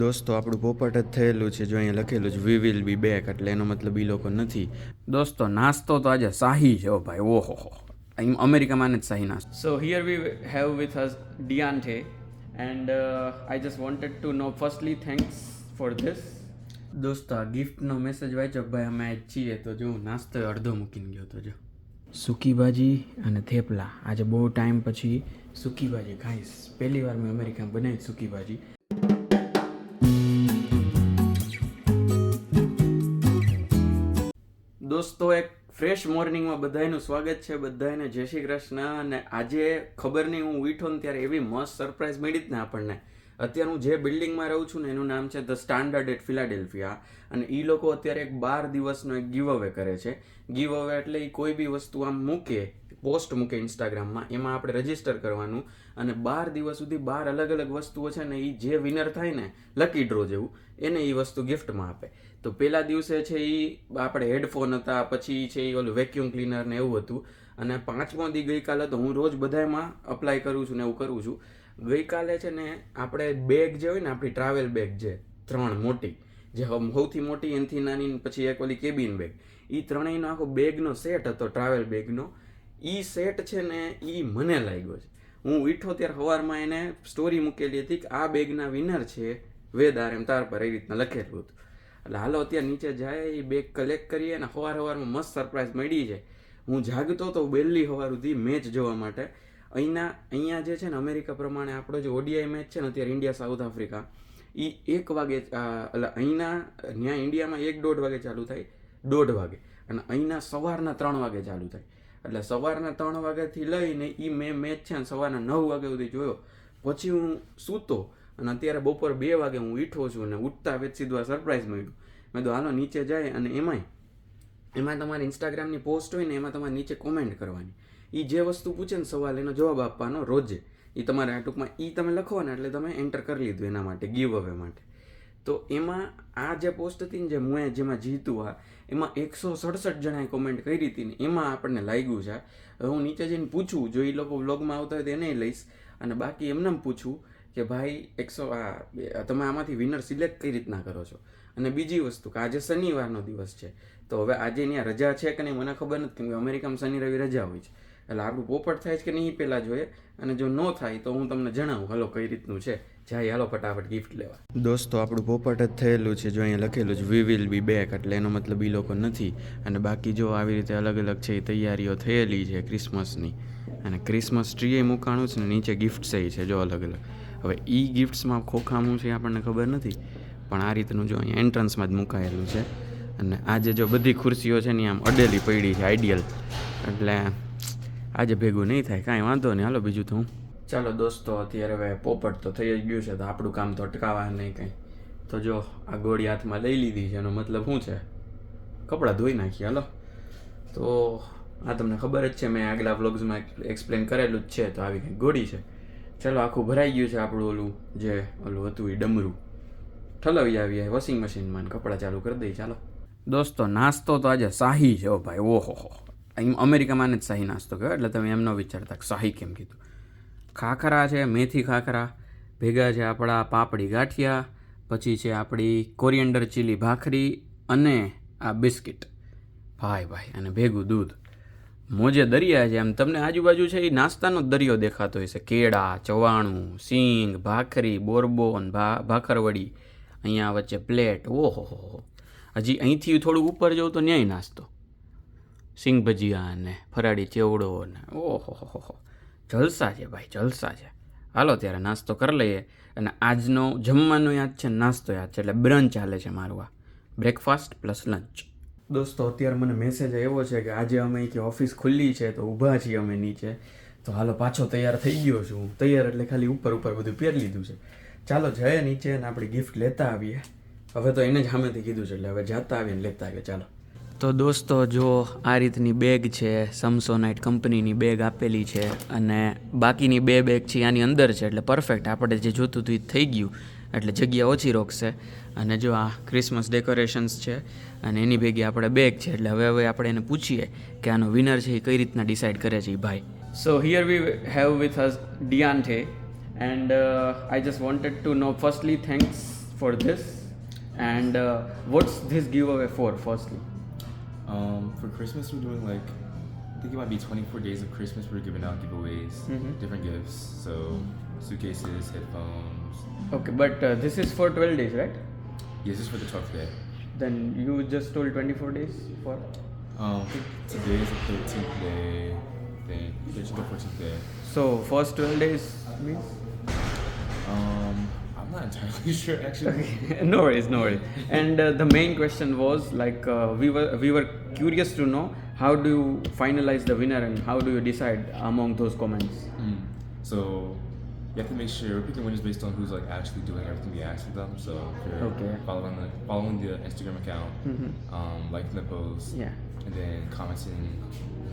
દોસ્તો આપણું પોપટ જ થયેલું છે જો અહીંયા લખેલું છે વી વિલ બી બેક એટલે એનો મતલબ એ લોકો નથી. દોસ્તો નાસ્તો તો આજે શાહી છે ભાઈ. ઓહો અહીં અમેરિકામાં જ શાહી નાસ્તો. So here we have with us Deante, and I just wanted to know. Firstly, thanks for this. દોસ્તો આ ગિફ્ટનો મેસેજ વાંચ્યો ભાઈ અમે આજ છીએ તો જો નાસ્તો અડધો મૂકીને ગયો તો જો સૂકી ભાજી અને થેપલા. આજે બહુ ટાઈમ પછી સૂકી ભાજી ખાઈશ. પહેલી વાર મેં અમેરિકામાં બનાવી સૂકી ભાજી. દોસ્તો એક ફ્રેશ મોર્નિંગમાં બધાનું સ્વાગત છે. બધાને જય શ્રી કૃષ્ણ. અને આજે ખબર નહીં હું ઉઠ્યો ને ત્યારે એવી મસ્ત સરપ્રાઈઝ મળી જ ને આપણને. અત્યારે હું જે બિલ્ડિંગમાં રહું છું ને એનું નામ છે ધ સ્ટાન્ડર્ડ એટ ફિલાડેલ્ફિયા. અને એ લોકો અત્યારે એક 12 દિવસનો એક ગીવ અવે કરે છે. ગીવ અવે એટલે એ કોઈ બી વસ્તુ આમ મૂકે, પોસ્ટ મૂકે ઇન્સ્ટાગ્રામમાં, એમાં આપણે રજીસ્ટર કરવાનું અને 12 દિવસ સુધી 12 અલગ અલગ વસ્તુઓ છે ને એ જે વિનર થાય ને લકી ડ્રો જેવું એને એ વસ્તુ ગિફ્ટમાં આપે. તો પહેલા દિવસે છે એ આપણે હેડફોન હતા, પછી છે એ ઓલું વેક્યુમ ક્લીનર ને એવું હતું. અને 5મો દી ગઈકાલે તો હું રોજ બધામાં અપ્લાય કરું છું ને એવું કરું છું. ગઈકાલે છે ને આપણે બેગ જે હોય ને આપણી ટ્રાવેલ બેગ જે 3 મોટી, જે સૌથી મોટી એનાથી નાની, પછી એક ઓલી કેબિન બેગ, એ ત્રણેયનો આખો બેગનો સેટ હતો ટ્રાવેલ બેગનો. એ સેટ છે ને એ મને લાગ્યો છે. હું ઉઠ્યો ત્યારે સવારમાં એને સ્ટોરી મૂકેલી હતી કે આ બેગના વિનર છે વેદાર, એમ તાર પર એ રીતના લખેલું હતું. એટલે હાલો અત્યારે નીચે જાય એ બેગ કલેક્ટ કરીએ અને સવારમાં મસ્ત સરપ્રાઈઝ મળી છે. હું જાગતો હતો વહેલી સવાર સુધી મેચ જોવા માટે. અહીંયા જે છે ને અમેરિકા પ્રમાણે આપણો જે ઓડીઆઈ મેચ છે ને અત્યારે ઇન્ડિયા સાઉથ આફ્રિકા, એ 1 વાગે, એટલે અહીંના ત્યાં ઇન્ડિયામાં 1-1.5 વાગે ચાલુ થાય, 1:30 વાગે, અને અહીંના સવારના 3 વાગે ચાલુ થાય. એટલે સવારના 3 વાગ્યાથી લઈને એ મેચ છે ને સવારના 9 વાગ્યા સુધી જોયો. પછી હું સૂતો અને અત્યારે બપોર 2 વાગે હું ઉઠ્યો છું અને ઉઠતા વેચ સીધું આ સરપ્રાઈઝ મળ્યું. મેં તો હાલો નીચે જાય અને એમાં તમારી ઇન્સ્ટાગ્રામની પોસ્ટ હોય ને એમાં તમારે નીચે કોમેન્ટ કરવાની. એ જે વસ્તુ પૂછે ને સવાલ એનો જવાબ આપવાનો રોજે. એ તમારે ટૂંકમાં એ તમે લખો ને એટલે તમે એન્ટર કરી લીધું એના માટે, ગીવ અવે માટે. તો એમાં આ જે પોસ્ટ હતી ને જે હું જેમાં જીતું, એમાં 167 જણાએ કોમેન્ટ કરી હતી ને એમાં આપણને લાગ્યું છે. હવે હું નીચે જઈને પૂછું, જો એ લોકો વ્લોગમાં આવતા હોય તો એને લઈશ, અને બાકી એમને પૂછું કે ભાઈ તમે આમાંથી વિનર સિલેક્ટ કઈ રીતના કરો છો. અને બીજી વસ્તુ કે આજે શનિવારનો દિવસ છે, તો હવે આજે ત્યાં રજા છે કે નહીં મને ખબર નથી, કેમ કે અમેરિકામાં શનિ રવિ રજા હોય છે. એટલે આપણું પોપટ થાય છે કે નહીં પહેલાં જોઈએ, અને જો ન થાય તો હું તમને જણાવું હલો કઈ રીતનું છે. જાય હાલો ફટાફટ ગિફ્ટ લેવા. દોસ્તો આપણું પોપટ જ થયેલું છે જો અહીંયા લખેલું છે વી વિલ બી બેક એટલે એનો મતલબ એ લોકો નથી. અને બાકી જો આવી રીતે અલગ અલગ છે એ તૈયારીઓ થયેલી છે ક્રિસમસની. અને ક્રિસમસ ટ્રી એ મૂકાણું છે ને નીચે ગિફ્ટ્સ એ છે જો અલગ અલગ. હવે એ ગિફ્ટ્સમાં ખોખામું છે આપણને ખબર નથી, પણ આ રીતનું જો અહીંયા એન્ટ્રન્સમાં જ મુકાયેલું છે. અને આજે જો બધી ખુરશીઓ છે ને આમ અડેલી પડી છે આઈડિયલ, એટલે આજે ભેગું નહીં થાય, કાંઈ વાંધો નહીં. હાલો બીજું તો હું ચાલો દોસ્તો અત્યારે હવે પોપટ તો થઈ જ ગયું છે, તો આપણું કામ તો અટકાવવા નહીં કંઈ. તો જો આ ગોળી હાથમાં લઈ લીધી છે, એનો મતલબ શું છે, કપડાં ધોઈ નાખીએ. હાલો તો આ તમને ખબર જ છે, મેં આગલા વ્લોગ્સમાં એક્સપ્લેન કરેલું જ છે. તો આવી કંઈક ગોળી છે. ચાલો આખું ભરાઈ ગયું છે આપણું ઓલું હતું એ ડમરું. ઠલવી આવીએ વોશિંગ મશીનમાં, કપડાં ચાલુ કરી દઈએ. ચાલો દોસ્તો નાસ્તો તો આજે શાહી છે ભાઈ. ઓહો અહીં અમેરિકામાં જ શાહી નાસ્તો કહેવાય, એટલે તમે એમ ન વિચારતા કે શાહી કેમ કીધું. ખાખરા છે, મેથી ખાખરા, ભેગા છે આપણા પાપડી ગાંઠિયા, પછી છે આપણી કોરિએન્ડર ચીલી ભાખરી, અને આ બિસ્કિટ ભાઈ, અને ભેગું દૂધ. મોજે દરિયા છે, એમ તમને આજુબાજુ છે એ નાસ્તાનો જ દરિયો દેખાતો હોય છે. કેળા, ચવાણું, સિંગ, ભાખરી, બોરબોન, ભાખરવડી, અહીંયા વચ્ચે પ્લેટ. ઓહો હજી અહીંથી થોડુંક ઉપર જવું તો ન્યાય નાસ્તો, સિંગ ભજીયા ને ફરાળી ચેવડો ને ઓહો જલસા છે ભાઈ, જલસા છે. હાલો ત્યારે નાસ્તો કરી લઈએ. અને આજનો જમવાનો યાદ છે, નાસ્તો યાદ છે, એટલે બ્રંચ ચાલે છે મારું, આ બ્રેકફાસ્ટ પ્લસ લંચ. દોસ્તો અત્યારે મને મેસેજ આવ્યો છે કે આજે અમે કે ઓફિસ ખુલ્લી છે તો ઊભા છીએ અમે નીચે. તો હાલો પાછો તૈયાર થઈ ગયો છું. તૈયાર એટલે ખાલી ઉપર બધું પહેરી લીધું છે. ચાલો જઈએ નીચે અને આપણે ગિફ્ટ લેતા આવીએ. હવે તો એને જ સામેથી કીધું છે એટલે હવે જાતા આવીએ ને લેતા આવીએ. ચાલો તો દોસ્તો જો આ રીતની બેગ છે, સમસોનાઇટ કંપનીની બેગ આપેલી છે, અને બાકીની 2 બેગ છે આની અંદર છે, એટલે પરફેક્ટ આપણે જે જોતું હતું એ થઈ ગયું, એટલે જગ્યા ઓછી રોકશે. અને જો આ ક્રિસમસ ડેકોરેશન્સ છે અને એની ભેગી આપણે બેગ છે, એટલે હવે આપણે એને પૂછીએ કે આનો વિનર છે એ કઈ રીતના ડિસાઈડ કરે છે એ ભાઈ. So here we have with us Deante, and I just wanted to know. Firstly, thanks for this? And what's this giveaway for, firstly? For Christmas, we're doing like, I think it might be 24 days of Christmas. We're giving out giveaways, different gifts. So suitcases, headphones. Okay, but this is for 12 days, right? Yes, this is for the 12th day. Then you just told 24 days for? I think today is the 13th day. Thing 13th or 14th day. So first 12 days means? I'm not entirely sure actually. No worries, no worries. And the main question was like we were curious to know how do you finalize the winner and how do you decide among those comments? So you have to make sure we're picking winners based on who's like actually doing everything we asked of them. So if you're Okay. following the Instagram account, liking the post, Yeah. and then commenting,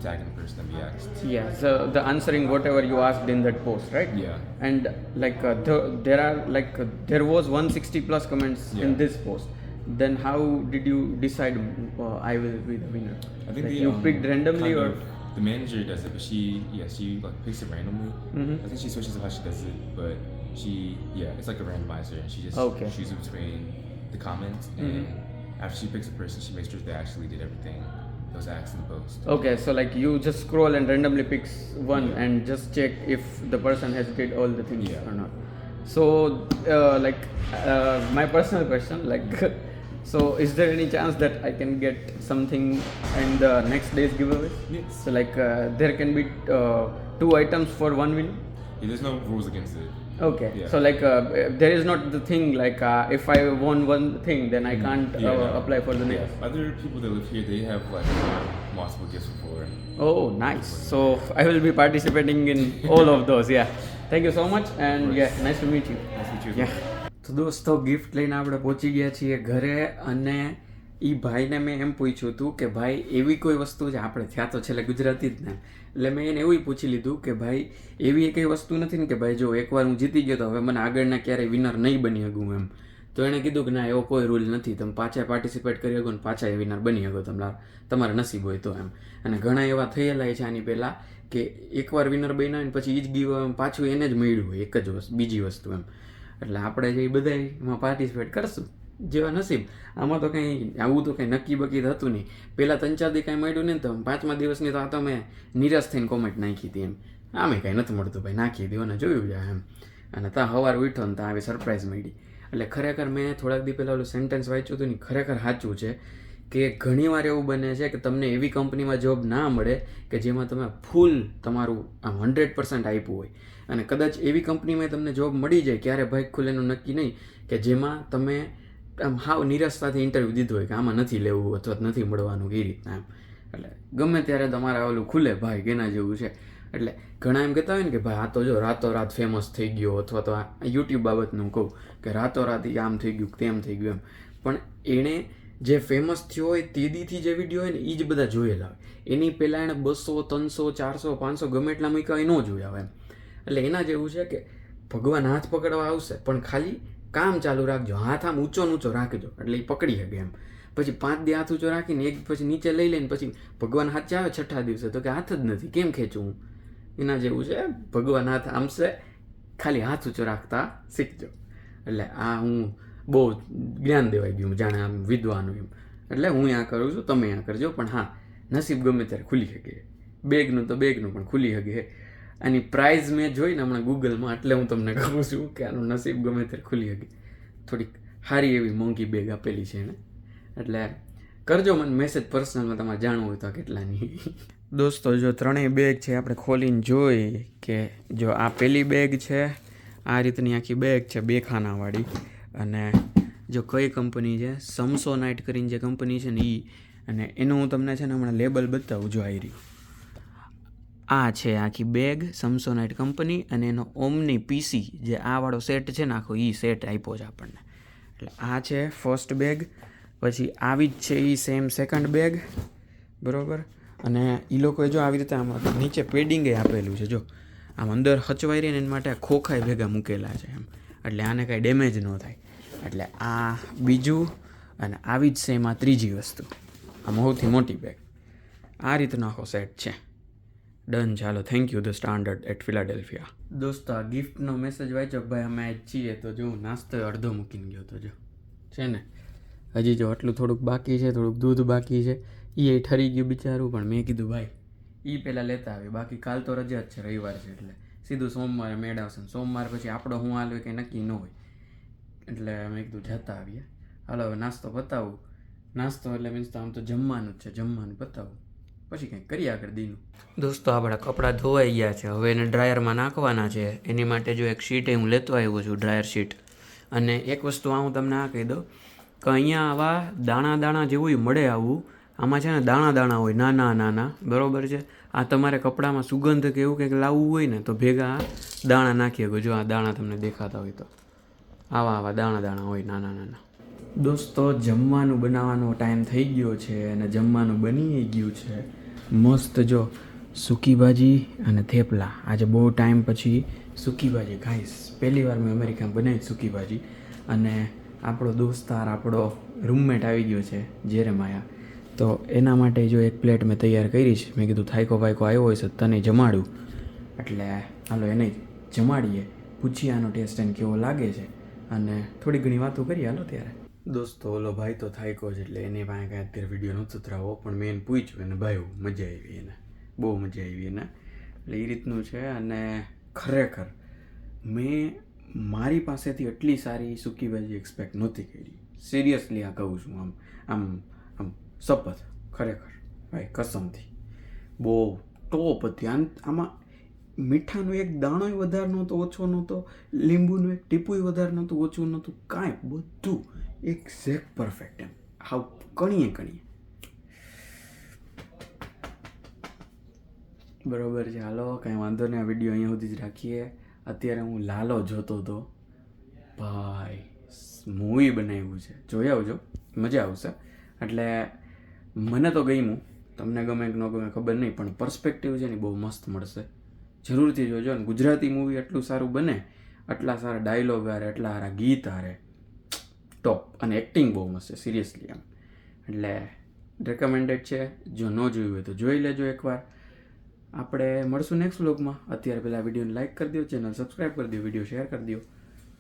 tagging the person that we asked. Yeah, so the answering whatever you asked in that post, right? Yeah. And like there was 160 plus comments in Yeah. this post. Then how did you decide I will be the winner? I think Like the, you picked randomly kind or? of- the manager does it, but she like picks it randomly. I think she switches up how she does it, but it's like a randomizer, and she just Okay. chooses between the comments, and after she picks a person, she makes sure they actually did everything that was asked in the post. Okay, so like you just scroll and randomly picks one Yeah. and just check if the person has did all the things Yeah. or not. So my personal question, like, so is there any chance that I can get something in the next day's giveaway? Yes. So like there can be 2 items for one win. Yeah, there's no rules against it. Okay, Yeah. so like there is not the thing like if I won one thing then I can't No. apply for the Yeah. next. Other people that live here, they have like multiple gifts before. Oh, nice. So I will be participating in all of those. Yeah. Thank you so much and yeah, nice to meet you. Nice to meet you as Yeah. well. તો દોસ્તો gift લઈને આપણે પહોંચી ગયા છીએ ઘરે અને એ ભાઈને મેં એમ પૂછ્યું હતું કે ભાઈ એવી કોઈ વસ્તુ છે આપણે થયા તો છેલ્લે ગુજરાતી જ ને એટલે મેં એને એવું પૂછી લીધું કે ભાઈ એવી કઈ વસ્તુ નથી ને કે ભાઈ જો એકવાર હું જીતી ગયો તો હવે મને આગળના ક્યારેય વિનર નહીં બની શકું એમ તો એણે કીધું કે ના એવો કોઈ રૂલ નથી તમે પાછા પાર્ટિસિપેટ કરી શકો ને પાછા એ વિનર બની શકો તમારા નસીબ હોય તો એમ અને ઘણા એવા થયેલા છે આની પહેલાં કે એકવાર વિનર બન્યા ને પછી એ જ ગીવ પાછું એને જ મળ્યું હોય એક જ વસ્તુ બીજી વસ્તુ એમ એટલે આપણે જે બધામાં પાર્ટિસિપેટ કરશું જેવા નસીબ આમાં તો કંઈ આવું તો કંઈ નક્કી બકી થતું નહીં પહેલાં 3-4 દી કાંઈ મળ્યું નહીં તો 5મા દિવસની તો આ તો મેં નિરાશ થઈને કોમેન્ટ નાખી હતી એમ આમે કાંઈ નથી મળતું ભાઈ નાખી દો અને જોયું જાય એમ અને ત્યાં સવાર ઉઠ્યો ને ત્યાં આવી સરપ્રાઈઝ મળી એટલે ખરેખર મેં થોડાક દી પહેલાં ઓલું સેન્ટેન્સ વાંચ્યું હતું ને ખરેખર સાચું છે કે ઘણીવાર એવું બને છે કે તમને એવી કંપનીમાં જોબ ના મળે કે જેમાં તમે ફૂલ તમારું આમ 100% આપ્યું હોય અને કદાચ એવી કંપનીમાં તમને જોબ મળી જાય ક્યારે ભાઈ ખુલેનું નક્કી નહીં કે જેમાં તમે આમ હાવ નિરાશતાથી ઇન્ટરવ્યૂ દીધું હોય કે આમાં નથી લેવું અથવા નથી મળવાનું એ રીતના એમ એટલે ગમે ત્યારે તમારે ઓલું ખુલે ભાઈ કેના જેવું છે એટલે ઘણા એમ કહેતા હોય ને કે ભાઈ આ તો જો રાતોરાત ફેમસ થઈ ગયો અથવા તો આ યુટ્યુબ બાબતનું કહું કે રાતોરાત આમ થઈ ગયું તેમ થઈ ગયું એમ પણ એણે જે ફેમસ થયો હોય તે દીથી જે વિડીયો હોય ને એ જ બધા જોયેલા હોય એની પહેલાં એણે 200 300 400 500 ગમે એટલા મૂક્યા એ ન જોયા હોય એમ એટલે એના જેવું છે કે ભગવાન હાથ પકડવા આવશે પણ ખાલી કામ ચાલુ રાખજો હાથ આમ ઊંચો રાખજો એટલે એ પકડી શકે એમ પછી 5 દી હાથ ઊંચો રાખીને એક પછી નીચે લઈ લઈને પછી ભગવાન હાથ આવે 6ઠા દિવસે તો કે હાથ જ નથી કેમ ખેંચું હું એના જેવું છે ભગવાન હાથ આમશે ખાલી હાથ ઊંચો રાખતા શીખજો એટલે આ હું બહુ જ્ઞાન દેવાઈ ગયું જાણે આમ વિદ્વાનું એમ એટલે હું આ કરું છું તમે આ કરજો પણ હા નસીબ ગમે ત્યારે ખુલી શકે બેગનું તો બેગનું પણ ખુલી શકે આની પ્રાઇઝ મેં જોઈને હમણાં ગૂગલમાં એટલે હું તમને કહું છું કે આનું નસીબ ગમે ત્યારે ખુલી શકે થોડીક સારી એવી મોંઘી બેગ આપેલી છે એને એટલે કરજો મને મેસેજ પર્સનલમાં તમારે જાણવું હોય તો કેટલાની દોસ્તો જો ત્રણેય બેગ છે આપણે ખોલીને જોઈ કે જો આ પેલી બેગ છે આ રીતની આખી બેગ છે 2 ખાનાવાળી અને જો કઈ કંપની છે સમસોનાઇટ કરીને જે કંપની છે ને એ અને એનું હું તમને છે ને હમણાં લેબલ બતાવું જો આવી રહ્યું આ છે આખી બેગ સમસોનાઇટ કંપની અને એનો ઓમની પીસી જે આ વાળો સેટ છે ને આખો એ સેટ આપ્યો છે આપણને એટલે આ છે ફર્સ્ટ બેગ પછી આવી જ છે એ સેમ સેકન્ડ બેગ બરાબર અને એ લોકોએ જો આવી રીતે આમાં નીચે પેડિંગે આપેલું છે જો આમ અંદર હચવાઈ રહીને એના માટે ખોખાઈ ભેગા મૂકેલા છે એમ એટલે આને કાંઈ ડેમેજ ન થાય એટલે આ બીજું અને આવી જ સેમ આ ત્રીજી વસ્તુ આ સૌથી મોટી બેગ આ રીતનો આખો સેટ છે ડન, ચાલો, thank you the standard eight Philadelphia. દોસ્તો, આ ગિફ્ટનો મેસેજ વાંચ્યો કે ભાઈ અમે આજ છીએ, તો જો હું નાસ્તો અડધો મૂકીને ગયો તો જો છે ને, હજી જો આટલું થોડુંક બાકી છે, થોડુંક દૂધ બાકી છે, એ ઠરી ગયું બિચારું, પણ મેં કીધું ભાઈ એ પહેલાં લેતા આવે, બાકી કાલ તો રજા જ છે, રવિવાર છે, એટલે સીધું સોમવારે મેળવશે. સોમવાર પછી આપણો હું હાલવે કંઈ નક્કી ન હોય, એટલે મેં કીધું જતા આવીએ. હાલો હવે નાસ્તો પતાવું. નાસ્તો એટલે મીન્સ તો આમ તો જમવાનું જ છે, જમવાનું પતાવું પછી કંઈક કરીએ આગળ દીનું. દોસ્તો, આપણા કપડાં ધોવાઈ ગયા છે, હવે એને ડ્રાયરમાં નાખવાના છે. એની માટે જો એક શીટ હું લેતો આવ્યો છું, ડ્રાયર શીટ. અને એક વસ્તુ હું તમને આ કહી દઉં કે અહીંયા આવા દાણા દાણા જેવું મળે, આવું આમાં છે ને દાણા દાણા હોય, નાના નાના, બરાબર છે. આ તમારે કપડામાં સુગંધ કે એવું કંઈક લાવવું હોય ને તો ભેગા દાણા નાખી શકો. જો આ દાણા તમને દેખાતા હોય તો આવા આવા દાણા દાણા હોય, નાના નાના. દોસ્તો, જમવાનું બનાવવાનો ટાઈમ થઈ ગયો છે અને જમવાનું બની ગયું છે મસ્ત. જો સૂકી ભાજી અને થેપલા. આજે બહુ ટાઈમ પછી સૂકી ભાજી ખાઈશ. પહેલી વાર મેં અમેરિકામાં બનાવી સૂકી ભાજી. અને આપણો દોસ્તાર, આપણો રૂમમેટ આવી ગયો છે જેરેમાયા, તો એના માટે જો એક પ્લેટ મેં તૈયાર કરી છે. મેં કીધું થાયકો ભાઈકો આવ્યો હોય છે તને જમાડું, એટલે હાલો એને જમાડીએ, પૂછીએ આનો ટેસ્ટ એને કેવો લાગે છે અને થોડી ઘણી વાતો કરીએ. હાલો ત્યારે દોસ્તો, ઓલો ભાઈ તો થાયકો છે એટલે એની પાસે કાંઈ અત્યારે વિડીયો નહોતો ઉતરાવો, પણ મેં એને પૂછ્યું એને ભાઈ મજા આવી, એને બહુ મજા આવી એને, એટલે એ રીતનું છે. અને ખરેખર મેં મારી પાસેથી એટલી સારી સૂકી ભાજી એક્સપેક્ટ નહોતી કરી. સિરિયસલી આ કહું છું, આમ આમ આમ શપથ, ખરેખર ભાઈ કસમથી બહુ ટોપ હતી. આમાં મીઠાનો એક દાણોય વધારે નહોતો, ઓછો નહોતો, લીંબુનું એક ટીપુય વધારે નહોતું, ઓછું નહોતું, કાંઈ, બધું એક્ઝેક્ટ પરફેક્ટ, એમ હાવ કણીએ કણીએ. બરોબર છે, હાલો કાંઈ વાંધો નહીં, આ વિડીયો અહીંયા સુધી જ રાખીએ. અત્યારે હું લાલો જોતો હતો ભાઈ, મૂવી બનાવ્યું છે, જોઈ આવજો, મજા આવશે. એટલે મને તો ગમ્યું, તમને ગમે કે ન ગમે ખબર નહીં, પણ પર્સપેક્ટિવ છે ને બહુ મસ્ત મળશે, જરૂરથી જોજો. ને ગુજરાતી મૂવી એટલું સારું બને, આટલા સારા ડાયલોગ હારે, એટલા સારા ગીત હારે, ટોપ. અને એક્ટિંગ બહુ મસ્ત છે, સિરિયસલી એમ. એટલે રેકમેન્ડેડ છે, જો ન જોયું હોય તો જોઈ લેજો એકવાર. આપણે મળશું નેક્સ્ટ વ્લોગમાં. અત્યારે પહેલાં વિડીયોને લાઇક કરી દો, ચેનલ સબસ્ક્રાઈબ કરી દો, વિડીયો શેર કરી દો.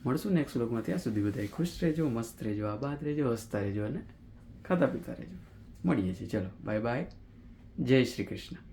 મળશું નેક્સ્ટ વ્લોગમાં. ત્યાં સુધી બધા ખુશ રહેજો, મસ્ત રહેજો, આબાદ રહેજો, હસતા રહેજો અને ખાતા પીતા રહેજો. મળીએ છીએ, ચલો બાય બાય, જય શ્રી કૃષ્ણ.